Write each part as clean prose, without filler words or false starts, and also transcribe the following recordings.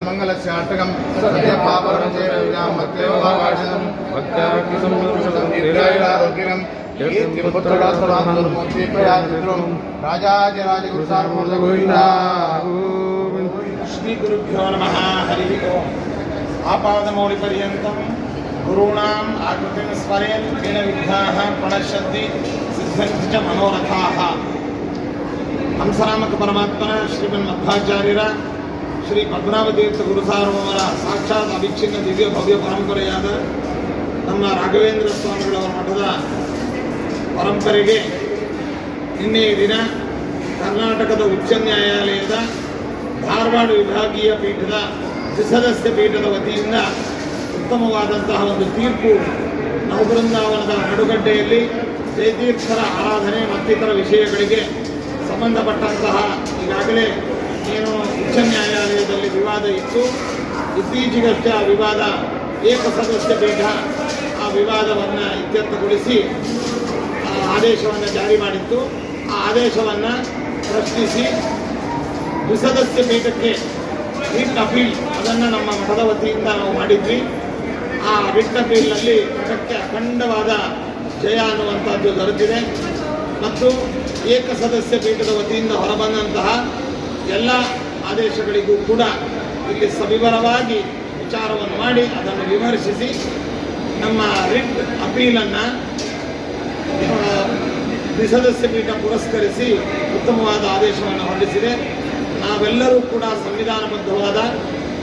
मंगलस्याष्टकं सत्यपापरं चेरविदां भक्त्योभाषणं भक्त्यारोग्यं श्री गुरुभ्यो नमः। हरि ओम। आपादमौलिपर्यन्तं गुरूणाम् आकृतिं स्मरेत् तेन विघ्नाः प्रणश्यन्ति सिद्ध्यन्ति च मनोरथाः। हंसनामक परमात्मನ ಶ್ರೀಮನ್ಮಧ್ವಾಚಾರ್ಯರ ಶ್ರೀ ಪದ್ಮನಾಭತೀರ್ಥ ಗುರುಸಾರ್ವಮರ ಸಾಕ್ಷಾತ್ ಅವಿಚ್ಛಿನ್ನ ದಿವ್ಯ ಭವ್ಯ ಪರಂಪರೆಯಾದ ನಮ್ಮ ರಾಘವೇಂದ್ರ ಸ್ವಾಮಿಗಳವರ ಮಠದ ಪರಂಪರೆಗೆ ನಿನ್ನೆಯ ದಿನ ಕರ್ನಾಟಕದ ಉಚ್ಚ ನ್ಯಾಯಾಲಯದ ಧಾರವಾಡ ವಿಭಾಗೀಯ ಪೀಠದ ತ್ರಿಸದಸ್ಯ ಪೀಠದ ವತಿಯಿಂದ ಉತ್ತಮವಾದಂತಹ ಒಂದು ತೀರ್ಪು ನವಬೃಂದಾವನದ ನಡುಗಡ್ಡೆಯಲ್ಲಿ ಜಯತೀರ್ಥರ ಆರಾಧನೆ ಮತ್ತಿತರ ವಿಷಯಗಳಿಗೆ ಸಂಬಂಧಪಟ್ಟಂತಹ ಈಗಾಗಲೇ ಏನು ಉಚ್ಚ ನ್ಯಾಯಾಲಯದಲ್ಲಿ ವಿವಾದ ಇತ್ತು, ಇತ್ತೀಚೆಗಷ್ಟೇ ಆ ವಿವಾದ ಏಕಸದಸ್ಯ ಪೀಠ ಆ ವಿವಾದವನ್ನು ಇತ್ಯರ್ಥಗೊಳಿಸಿ ಆದೇಶವನ್ನು ಜಾರಿ ಮಾಡಿತ್ತು. ಆ ಆದೇಶವನ್ನು ಪ್ರಶ್ನಿಸಿ ದ್ವಿಸದಸ್ಯ ಪೀಠಕ್ಕೆ ರಿಟ್ ಅಪೀಲ್ ಅದನ್ನು ನಮ್ಮ ಮಠದ ವತಿಯಿಂದ ನಾವು ಮಾಡಿದ್ವಿ. ಆ ರಿಟ್ ಅಪೀಲ್ನಲ್ಲಿ ಮಠಕ್ಕೆ ಅಖಂಡವಾದ ಜಯ ಅನ್ನುವಂಥದ್ದು ದೊರೆತಿದೆ ಮತ್ತು ಏಕಸದಸ್ಯ ಪೀಠದ ವತಿಯಿಂದ ಹೊರಬಂದಂತಹ ಎಲ್ಲ ಆದೇಶಗಳಿಗೂ ಕೂಡ ಇಲ್ಲಿ ಸವಿವರವಾಗಿ ವಿಚಾರವನ್ನು ಮಾಡಿ ಅದನ್ನು ವಿಮರ್ಶಿಸಿ ನಮ್ಮ ರಿಟ್ ಅಪೀಲನ್ನು ದ್ವಿಸದಸ್ಯ ಪೀಠ ಪುರಸ್ಕರಿಸಿ ಉತ್ತಮವಾದ ಆದೇಶವನ್ನು ಹೊರಡಿಸಿದೆ. ನಾವೆಲ್ಲರೂ ಕೂಡ ಸಂವಿಧಾನಬದ್ಧವಾದ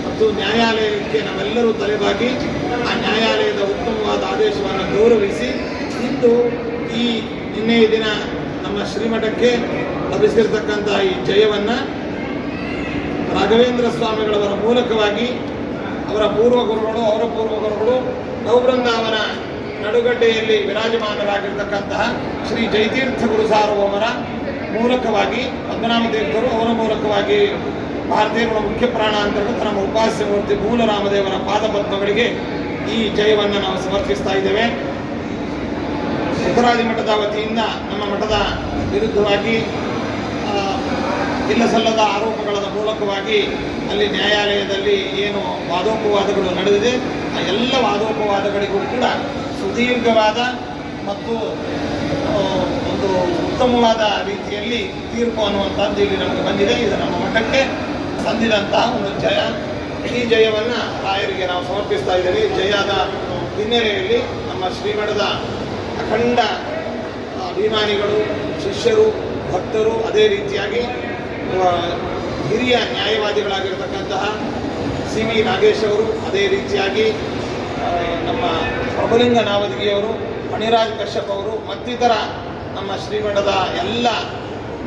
ಮತ್ತು ನ್ಯಾಯಾಲಯಕ್ಕೆ ನಾವೆಲ್ಲರೂ ತಲೆಬಾಗಿ ಆ ನ್ಯಾಯಾಲಯದ ಉತ್ತಮವಾದ ಆದೇಶವನ್ನು ಗೌರವಿಸಿ ಇಂದು ಈ ನಿನ್ನೆಯ ದಿನ ನಮ್ಮ ಶ್ರೀಮಠಕ್ಕೆ ಲಭಿಸಿರ್ತಕ್ಕಂಥ ಈ ಜಯವನ್ನು ರಾಘವೇಂದ್ರ ಸ್ವಾಮಿಗಳವರ ಮೂಲಕವಾಗಿ ಅವರ ಪೂರ್ವಗುರುಗಳು ನವಬೃಂದಾವನ ನಡುಗಡ್ಡೆಯಲ್ಲಿ ವಿರಾಜಮಾನರಾಗಿರ್ತಕ್ಕಂತಹ ಶ್ರೀ ಜಯತೀರ್ಥ ಗುರುಸಾರ್ವಮರ ಮೂಲಕವಾಗಿ ಪದ್ಮನಾಭ ತೀರ್ಥರು ಅವರ ಮೂಲಕವಾಗಿ ಭಾರತೀಯರ ಮುಖ್ಯ ಪ್ರಾಣ ಅಂತರ್ಗತ ನಮ್ಮ ಉಪಾಸ್ಯ ಮೂರ್ತಿ ಮೂಲರಾಮದೇವರ ಪಾದಪದ್ಮಗಳಿಗೆ ಈ ಜಯವನ್ನು ನಾವು ಸಮರ್ಪಿಸ್ತಾ ಇದ್ದೇವೆ. ಉತ್ತರಾದಿ ಮಠದ ವತಿಯಿಂದ ನಮ್ಮ ಮಠದ ವಿರುದ್ಧವಾಗಿ ಇಲ್ಲ ಸಲ್ಲದ ಆರೋಪಗಳ ಮೂಲಕವಾಗಿ ಅಲ್ಲಿ ನ್ಯಾಯಾಲಯದಲ್ಲಿ ಏನು ವಾದೋಪವಾದಗಳು ನಡೆದಿದೆ ಆ ಎಲ್ಲ ವಾದೋಪವಾದಗಳಿಗೂ ಕೂಡ ಸುದೀರ್ಘವಾದ ಮತ್ತು ಒಂದು ಉತ್ತಮವಾದ ರೀತಿಯಲ್ಲಿ ತೀರ್ಪು ಅನ್ನುವಂಥದ್ದು ಇಲ್ಲಿ ನಮಗೆ ಬಂದಿದೆ. ಇದು ನಮ್ಮ ಮಠಕ್ಕೆ ಸಂದಿದಂತಹ ಒಂದು ಜಯ. ಈ ಜಯವನ್ನು ರಾಯರಿಗೆ ನಾವು ಸಮರ್ಪಿಸ್ತಾ ಇದ್ದೇವೆ. ಜಯದ ಹಿನ್ನೆಲೆಯಲ್ಲಿ ನಮ್ಮ ಶ್ರೀಮಠದ ಅಖಂಡ ಅಭಿಮಾನಿಗಳು, ಶಿಷ್ಯರು, ಭಕ್ತರು, ಅದೇ ರೀತಿಯಾಗಿ ಹಿರಿಯ ನ್ಯಾಯವಾದಿಗಳಾಗಿರ್ತಕ್ಕಂತಹ ಸಿ ವಿ ನಾಗೇಶ್ ಅವರು, ಅದೇ ರೀತಿಯಾಗಿ ನಮ್ಮ ಪ್ರಭುಲಿಂಗ ನಾವದಗಿಯವರು, ಮಣಿರಾಜ್ ಕಶ್ಯಪ್ ಅವರು ಮತ್ತಿತರ ನಮ್ಮ ಶ್ರೀಮಠದ ಎಲ್ಲ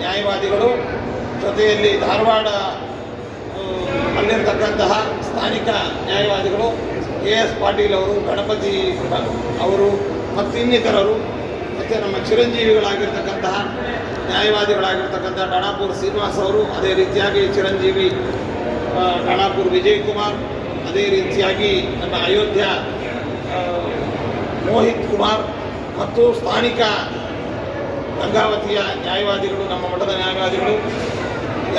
ನ್ಯಾಯವಾದಿಗಳು, ಜೊತೆಯಲ್ಲಿ ಧಾರವಾಡ ಅಲ್ಲಿರ್ತಕ್ಕಂತಹ ಸ್ಥಾನಿಕ ನ್ಯಾಯವಾದಿಗಳು KS ಪಾಟೀಲ್ ಅವರು, ಗಣಪತಿ ಅವರು ಮತ್ತು ಇನ್ನಿತರರು, ಮತ್ತು ನಮ್ಮ ಚಿರಂಜೀವಿಗಳಾಗಿರ್ತಕ್ಕಂತಹ ನ್ಯಾಯವಾದಿಗಳಾಗಿರ್ತಕ್ಕಂಥ ಡಾಣಾಪುರ್ ಶ್ರೀನಿವಾಸ್ ಅವರು, ಅದೇ ರೀತಿಯಾಗಿ ಚಿರಂಜೀವಿ ಡಾಣಾಪುರ್ ವಿಜಯ್ ಕುಮಾರ್, ಅದೇ ರೀತಿಯಾಗಿ ನಮ್ಮ ಅಯೋಧ್ಯ ಮೋಹಿತ್ ಕುಮಾರ್ ಮತ್ತು ಸ್ಥಾನಿಕ ಗಂಗಾವತಿಯ ನ್ಯಾಯವಾದಿಗಳು, ನಮ್ಮ ಮಠದ ನ್ಯಾಯವಾದಿಗಳು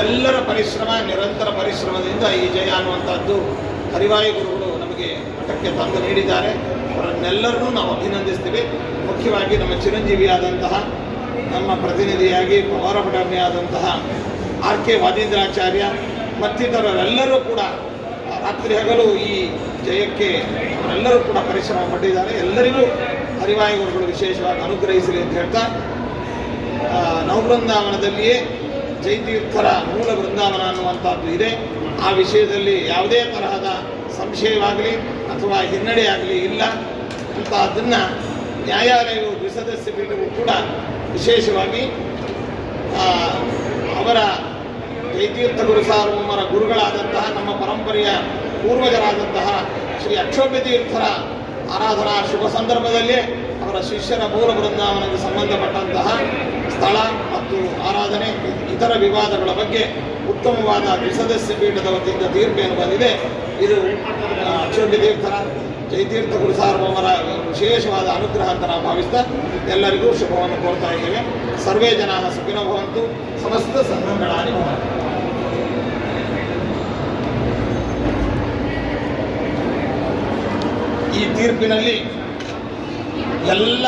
ಎಲ್ಲರ ಪರಿಶ್ರಮ, ನಿರಂತರ ಪರಿಶ್ರಮದಿಂದ ಈ ಜಯ ಅನ್ನುವಂಥದ್ದು ಹರಿವಾಯು ಗುರುಗಳು ನಮಗೆ ಮಠಕ್ಕೆ ತಂದು ನೀಡಿದ್ದಾರೆ. ಅವರನ್ನೆಲ್ಲರನ್ನೂ ನಾವು ಅಭಿನಂದಿಸ್ತೀವಿ. ಮುಖ್ಯವಾಗಿ ನಮ್ಮ ಚಿರಂಜೀವಿಯಾದಂತಹ ನಮ್ಮ ಪ್ರತಿನಿಧಿಯಾಗಿ ಪವಾರಪಟರ್ಣಿಯಾದಂತಹ RK ವಾದೀಂದ್ರಾಚಾರ್ಯ ಮತ್ತಿತರರೆಲ್ಲರೂ ಕೂಡ ರಾತ್ರಿ ಹಗಲು ಈ ಜಯಕ್ಕೆ ಅವರೆಲ್ಲರೂ ಕೂಡ ಪರಿಶ್ರಮ ಪಟ್ಟಿದ್ದಾರೆ. ಎಲ್ಲರಿಗೂ ಹರಿವಾಯು ಗುರುಗಳು ವಿಶೇಷವಾಗಿ ಅನುಗ್ರಹಿಸಲಿ ಅಂತ ಹೇಳ್ತಾ, ನವಬೃಂದಾವನದಲ್ಲಿಯೇ ಜಯತೀರ್ಥರ ಮೂಲ ಬೃಂದಾವನ ಅನ್ನುವಂಥದ್ದು ಇದೆ. ಆ ವಿಷಯದಲ್ಲಿ ಯಾವುದೇ ತರಹದ ಸಂಶಯವಾಗಲಿ ಅಥವಾ ಹಿನ್ನಡೆಯಾಗಲಿ ಇಲ್ಲ ಅಂತ ಅದನ್ನು ನ್ಯಾಯಾಲಯವು ದ್ವಿಸದಸ್ಯ ಪೀಠವು ಕೂಡ ವಿಶೇಷವಾಗಿ ಅವರ ಜಯತೀರ್ಥ ಗುರುಸಾರ್ವಮರ ಗುರುಗಳಾದಂತಹ ನಮ್ಮ ಪರಂಪರೆಯ ಪೂರ್ವಜರಾದಂತಹ ಶ್ರೀ ಅಕ್ಷೋಭ್ಯ ತೀರ್ಥರ ಆರಾಧನಾ ಶುಭ ಸಂದರ್ಭದಲ್ಲೇ ಅವರ ಶಿಷ್ಯರ ಮೂಲ ಬೃಂದಾವನಕ್ಕೆ ಸಂಬಂಧಪಟ್ಟಂತಹ ಸ್ಥಳ ಮತ್ತು ಆರಾಧನೆ ಇತರ ವಿವಾದಗಳ ಬಗ್ಗೆ ಉತ್ತಮವಾದ ದ್ವಿಸದಸ್ಯ ಪೀಠದ ವತಿಯಿಂದ ತೀರ್ಪೇನು ಬಂದಿದೆ. ಇದು ಅಕ್ಷೋಭ್ಯ ತೀರ್ಥರ ಜಯತೀರ್ಥ ಗುರುಸಾರ್ವಮರ ವಿಶೇಷವಾದ ಅನುಗ್ರಹ ಅಂತ ನಾವು ಭಾವಿಸ್ತಾ ಎಲ್ಲರಿಗೂ ಶುಭವನ್ನು ಕೋರ್ತಾ ಇದ್ದೇವೆ. ಸರ್ವೇ ಜನಾಃ ಸುಖಿನೋ ಭವಂತು, ಸಮಸ್ತ ಸನ್ಮಂಗಳಾನಿ ಭವಂತು. ಈ ತೀರ್ಪಿನಲ್ಲಿ ಎಲ್ಲ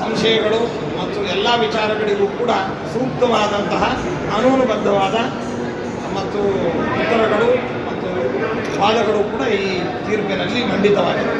ಸಂಶಯಗಳು ಮತ್ತು ಎಲ್ಲ ವಿಚಾರಗಳಿಗೂ ಕೂಡ ಸೂಕ್ತವಾದಂತಹ ಕಾನೂನುಬದ್ಧವಾದ ಮತ್ತು ಉತ್ತರಗಳು ಮತ್ತು ವಾದಗಳು ಕೂಡ ಈ ತೀರ್ಪಿನಲ್ಲಿ ಮಂಡಿತವಾಗಿದೆ.